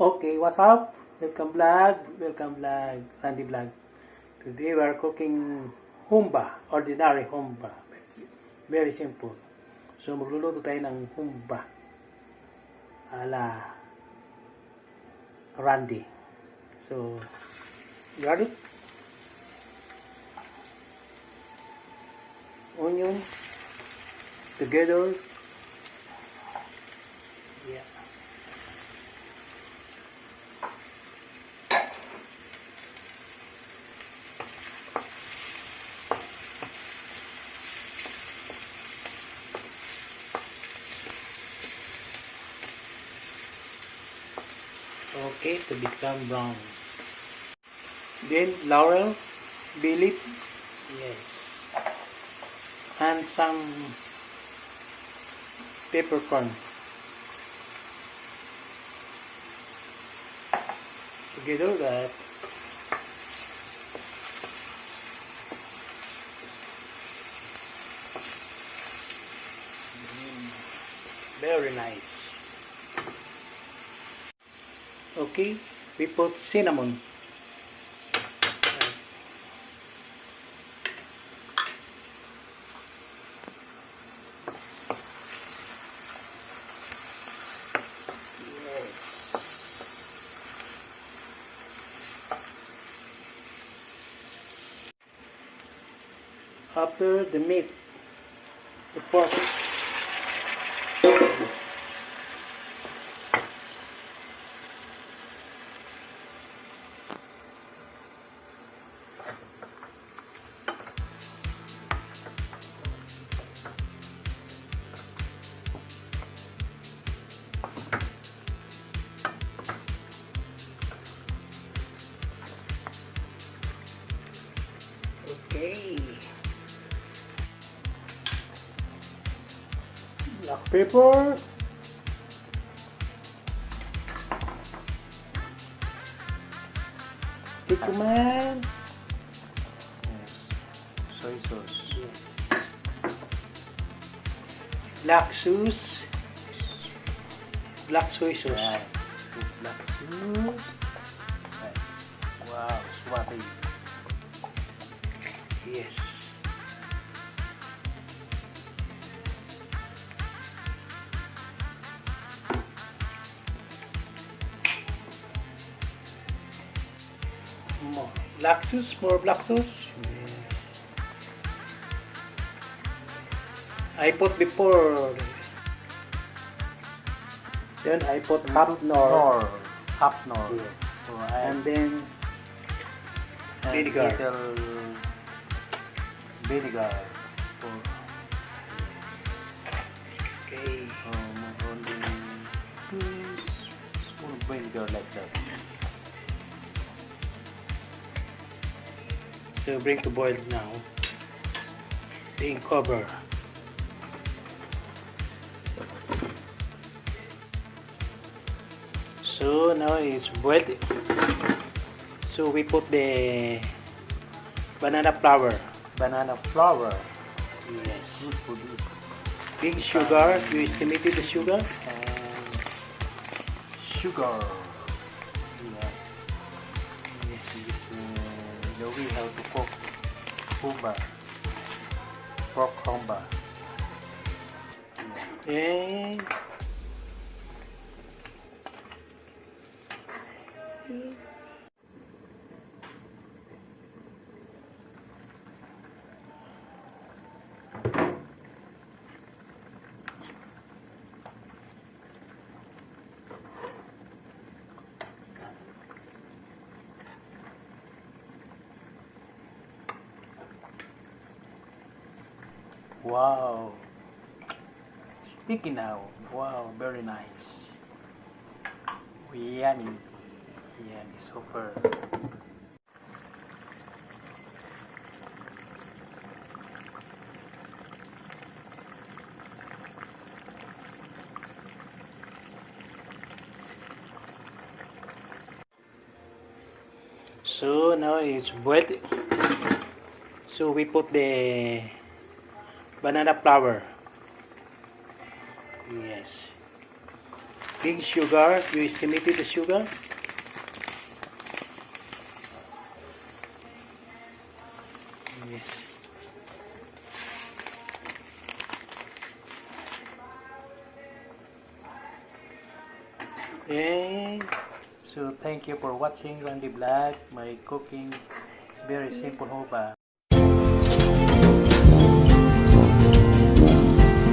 Okay, what's up? Welcome vlog, Randy vlog. Today we are cooking humba, ordinary humba. Very simple. So magluluto tayo ng humba ala Randy. So, garlic, onion, together. Yeah. Okay, to become brown. Then laurel, bay leaf, yes, and some peppercorn. Together that. Very nice. Okay, we put cinnamon. Yes. After the meat, the pork. Okay. Black pepper. Cumin. Yes. Soy sauce. Yes. Black sauce. Black soy sauce. Right. This black sauce. Right. Wow, swappy. Yes. More black sauce, more black sauce. I put before. Then I put half nor. Half nor. Yes. So And then vinegar. Little vinegar. So, Okay. only 2 spoon vinegar like that. So bring to boil now. Being covered. So now it's boiled. So we put the banana flour. Banana flour. Yes. Good for this. Big sugar. You estimated the sugar. And sugar. Yeah. Yes. This is the way how to cook humba. Pork humba. And Wow. Sticky now. Wow, very nice. Yummy. Yummy, super. so now it's boiled. So we put the banana flour. Yes. big sugar. You estimated the sugar? Yes. Okay. So thank you for watching Randy Vlog. My cooking is very simple, Humba.